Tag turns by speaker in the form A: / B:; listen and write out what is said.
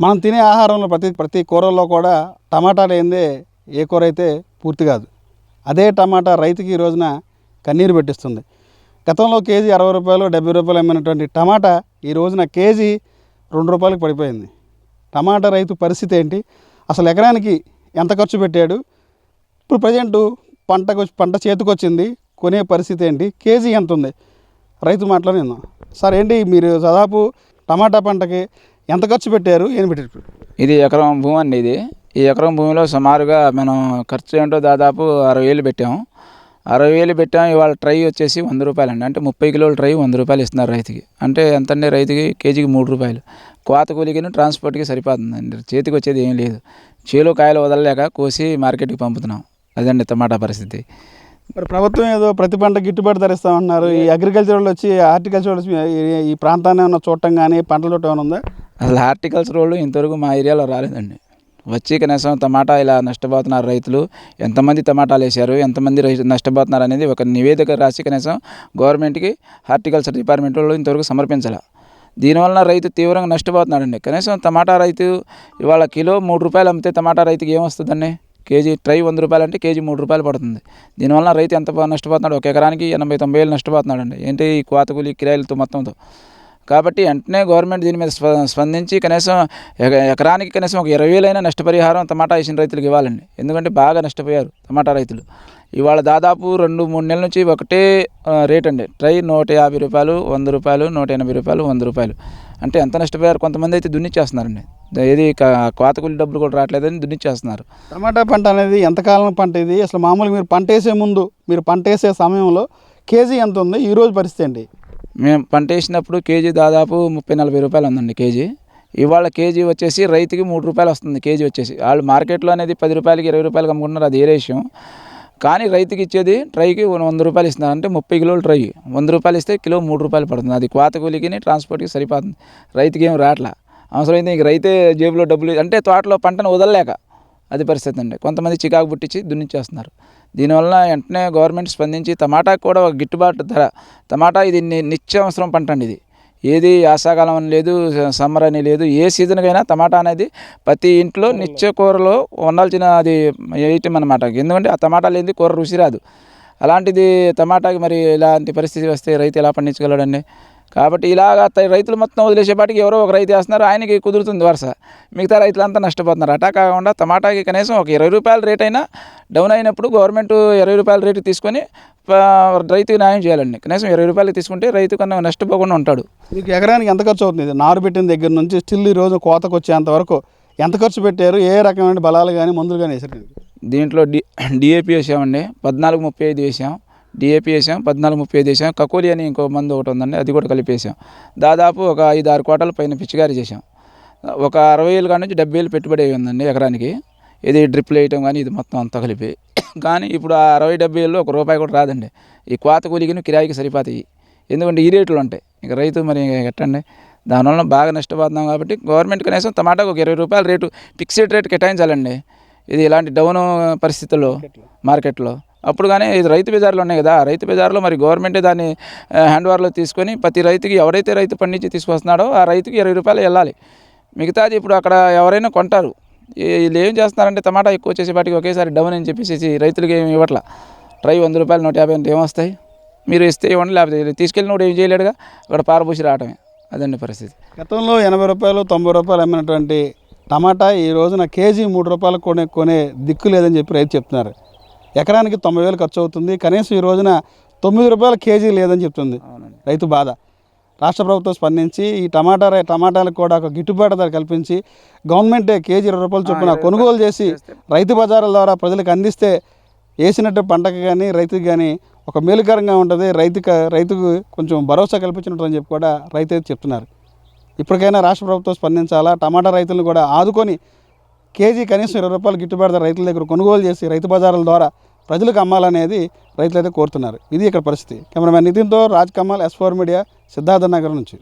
A: మనం తినే ఆహారంలో ప్రతి కూరల్లో కూడా టమాటా లేనిదే ఏ కూర అయితే పూర్తి కాదు. అదే టమాటా రైతుకి ఈ రోజున కన్నీరు పెట్టిస్తుంది. గతంలో కేజీ 60 రూపాయలు 70 రూపాయలు అమ్మినటువంటి టమాటా ఈ రోజున కేజీ 2 రూపాయలకు పడిపోయింది. టమాటా రైతు పరిస్థితి ఏంటి, అసలు ఎకరానికి ఎంత ఖర్చు పెట్టాడు, ఇప్పుడు ప్రజెంటు పంట చేతికొచ్చింది, కొనే పరిస్థితి ఏంటి, కేజీ ఎంత ఉంది, రైతు మాటలో విందాం. సార్ ఏంటి మీరు దాదాపు టమాటా పంటకి ఎంత ఖర్చు పెట్టారు, ఏం పెట్టారు?
B: ఇది ఎకరం భూమి అండి. ఈ ఎకరం భూమిలో సుమారుగా మనం ఖర్చు ఏంటో దాదాపు 60,000 పెట్టాము. 60,000 పెట్టాము. ఇవాళ ట్రై వచ్చేసి 100 రూపాయలండి. అంటే 30 కిలోల ట్రై 100 రూపాయలు ఇస్తున్నారు రైతుకి. అంటే ఎంతండి రైతుకి కేజీకి 3 రూపాయలు. కోత కూలికి ట్రాన్స్పోర్ట్కి సరిపోతుందండి. చేతికి వచ్చేది ఏం లేదు. చేలో కాయలు వదలలేక కోసి మార్కెట్కి పంపుతున్నాం. అదండి టమాటా పరిస్థితి.
A: మరి ప్రభుత్వం ఏదో ప్రతి పంట గిట్టుబాటు ధర ఇస్తామన్నారు. ఈ అగ్రికల్చర్ వాళ్ళు వచ్చి హార్టికల్చర్ వాళ్ళు వచ్చి ఈ ప్రాంతాన్ని ఏమన్నా చూడటం కానీ పంటల తోట ఏమైనా ఉందా?
B: అసలు హార్టికల్చర్ వాళ్ళు ఇంతవరకు మా ఏరియాలో రాలేదండి. వచ్చి కనీసం టమాటా ఇలా నష్టపోతున్నారు రైతులు, ఎంతమంది టమాటాలు వేశారు, ఎంతమంది నష్టపోతున్నారు అనేది ఒక నివేదిక రాసి కనీసం గవర్నమెంట్కి హార్టికల్చర్ డిపార్ట్మెంట్ వాళ్ళు ఇంతవరకు సమర్పించాలి. దీనివల్ల రైతు తీవ్రంగా నష్టపోతున్నాడండి. కనీసం టమాటా రైతు ఇవాళ కిలో 3 రూపాయలు అమ్మితే టమాటా రైతుకి ఏమొస్తుందండి? కేజీ ట్రై 100 రూపాయలు అంటే కేజీ 3 రూపాయలు పడుతుంది. దీనివల్ల రైతు ఎంత నష్టపోతున్నాడు? ఒక ఎకరానికి 80-90 వేలు నష్టపోతున్నాడండి. ఏంటి ఈ కోత కూలి కిరాయిలతో మొత్తంతో. కాబట్టి వెంటనే గవర్నమెంట్ దీని మీద స్పందించి కనీసం ఎకరానికి కనీసం ఒక 20,000 అయినా నష్టపరిహారం టమాటా వేసిన రైతులకు ఇవ్వాలండి. ఎందుకంటే బాగా నష్టపోయారు టమాటా రైతులు. ఇవాళ దాదాపు 2-3 నెలల నుంచి ఒకటే రేట్ అండి. ట్రై 150 రూపాయలు, 100 రూపాయలు, 180 రూపాయలు, 100 రూపాయలు. అంటే ఎంత నష్టపోయారు? కొంతమంది అయితే దున్నిచ్చేస్తున్నారండి. ఏది కోత కూలి డబ్బులు కూడా రావట్లేదని దున్నిచ్చేస్తున్నారు.
A: టమాటా పంట అనేది ఎంతకాలం పంట ఇది? అసలు మామూలుగా మీరు పంట వేసే ముందు, మీరు పంట వేసే సమయంలో కేజీ ఎంత ఉంది, ఈరోజు పరిస్థితి ఏంటి?
B: మేము పంట వేసినప్పుడు కేజీ దాదాపు 30-40 రూపాయలు ఉందండి కేజీ. ఇవాళ కేజీ వచ్చేసి రైతుకి 3 రూపాయలు వస్తుంది కేజీ వచ్చేసి. వాళ్ళు మార్కెట్లో అనేది 10 రూపాయలకి 20 రూపాయలకి అమ్ముకుంటున్నారు, అది వేరే విషయం. కానీ రైతుకి ఇచ్చేది ట్రైకి 100 రూపాయలు ఇస్తున్నారు. అంటే 30 కిలోలు ట్రై 100 రూపాయలు ఇస్తే కిలో 3 రూపాయలు పడుతుంది. అది కోత కూలికి ట్రాన్స్పోర్ట్కి సరిపోతుంది. రైతుకి ఏం రావట్లా. అవసరమైతే ఇంక రైతే జేబులో డబ్బులు అంటే తోటలో పంటను వదలలేక అది పరిస్థితి అండి. కొంతమంది చికాకు పుట్టించి దున్నిచ్చేస్తున్నారు. దీనివల్ల వెంటనే గవర్నమెంట్ స్పందించి టమాటాకు కూడా ఒక గిట్టుబాటు ధర. టమాటా ఇది నిత్యావసరం పంట అండి. ఇది ఏది యాసకాలం అని లేదు, సమ్మర్ అని లేదు, ఏ సీజన్కైనా టమాటా అనేది ప్రతి ఇంట్లో నిత్య కూరలో ఉండాల్సిన అది ఐటమ్ అనమాట. ఎందుకంటే ఆ టమాటా లేనిది కూర రుచి రాదు. అలాంటిది టమాటాకి మరి ఇలాంటి పరిస్థితి వస్తే రైతు ఎలా పండించగలడండి? కాబట్టి ఇలాగా రైతులు మొత్తం వదిలేసేపాటికి ఎవరో ఒక రైతు వేస్తున్నారు, ఆయనకి కుదురుతుంది వరుస. మిగతా రైతులంతా నష్టపోతున్నారు. అటా కాకుండా టమాటాకి కనీసం ఒక 20 రూపాయల రేట్ అయినా డౌన్ అయినప్పుడు గవర్నమెంట్ 20 రూపాయల రేటు తీసుకొని రైతుకి న్యాయం చేయాలండి. కనీసం 20 రూపాయలు తీసుకుంటే రైతు కన్నా నష్టపోకుండా ఉంటాడు.
A: మీకు ఎకరానికి ఎంత ఖర్చు అవుతుంది? నారు పెట్టిన దగ్గర నుంచి స్టిల్ ఈ రోజు కోతకు వచ్చేంత వరకు ఎంత ఖర్చు పెట్టారు? ఏ రకమైన బలాలు కానీ మందులు కానీ వేసారు? దీంట్లో
B: డిఏపి వేసామండి, 14-35 వేసాం. డిఏపి వేసాం, 14-35 వేసాం. కకోలి అని ఇంకో మందు ఒకటి ఉందండి, అది కూడా కలిపేసాం. దాదాపు ఒక 5-6 కోటల పైన పిచ్చికారీ చేసాం. ఒక 60,000 కాడి నుంచి 70,000 పెట్టుబడి ఉందండి ఎకరానికి. ఇది డ్రిప్లు వేయటం కానీ ఇది మొత్తం అంతా కలిపి. కానీ ఇప్పుడు ఆ 60-70,000లో ఒక రూపాయి కూడా రాదండి. ఈ కోత కూలికి కిరాయికి సరిపోతాయి. ఎందుకంటే ఈ రేట్లు ఉంటాయి. ఇక రైతు మరి ఎట్టండి? దానివల్ల బాగా నష్టపోతున్నాం. కాబట్టి గవర్నమెంట్ కనీసం టమాటాకు ఒక 20 రూపాయల రేటు ఫిక్స్డ్ రేటు కేటాయించాలండి. ఇది ఇలాంటి డౌన్ పరిస్థితుల్లో మార్కెట్లో అప్పుడు కానీ ఇది రైతు బజార్లో ఉన్నాయి కదా, రైతు బజార్లో మరి గవర్నమెంటే దాన్ని హ్యాండ్ ఓవర్లో తీసుకొని ప్రతి రైతుకి ఎవరైతే రైతు పండించి తీసుకొస్తున్నాడో ఆ రైతుకి 20 రూపాయలు వెళ్ళాలి. మిగతాది ఇప్పుడు అక్కడ ఎవరైనా కొంటారు. వీళ్ళు ఏం చేస్తున్నారంటే టమాటా ఎక్కువ వచ్చేసేపాటికి ఒకేసారి డౌన్ అని చెప్పేసి రైతులకి ఏమి ఇవ్వట్లా. ట్రై 100 రూపాయలు 150 అంటే ఏమొస్తాయి? మీరు ఇస్తే ఇవ్వండి, లేకపోతే తీసుకెళ్ళినప్పుడు ఏం చేయలేడుగా, అక్కడ పారబూసి రావటమే. అదండి పరిస్థితి.
A: గతంలో 80 రూపాయలు 90 రూపాయలు అమ్మినటువంటి టమాటా ఈ రోజున కేజీ 3 రూపాయలకు కొనే దిక్కు లేదని చెప్పి రైతు చెప్తున్నారు. ఎకరానికి 90,000 ఖర్చు అవుతుంది. కనీసం ఈ రోజున 9 రూపాయల కేజీ లేదని చెప్తుంది రైతు బాధ. రాష్ట్ర ప్రభుత్వం స్పందించి ఈ టమాటాలకు కూడా ఒక గిట్టుబాటు ధర కల్పించి గవర్నమెంటే కేజీ 20 రూపాయల చొప్పున కొనుగోలు చేసి రైతు బజార్ల ద్వారా ప్రజలకు అందిస్తే వేసినట్టు పంటకు కానీ రైతుకి కానీ ఒక మేలుకరంగా ఉంటుంది. రైతుకు కొంచెం భరోసా కల్పించినట్టు చెప్పి కూడా రైతు అయితే చెప్తున్నారు. ఇప్పటికైనా రాష్ట్ర ప్రభుత్వం స్పందించాలా, టమాటా రైతులను కూడా ఆదుకొని కేజీ కనీసం 20 రూపాయలు గిట్టుబాటు రైతుల దగ్గర కొనుగోలు చేసి రైతు బజార్ల ద్వారా ప్రజలకు అమ్మాలనేది రైతులు అయితే కోరుతున్నారు. ఇది ఇక్కడ పరిస్థితి. కెమెరామెన్ నితిన్తో రాజ్ కమల్, S4 మీడియా, సిద్ధార్థ నగర్ నుంచి.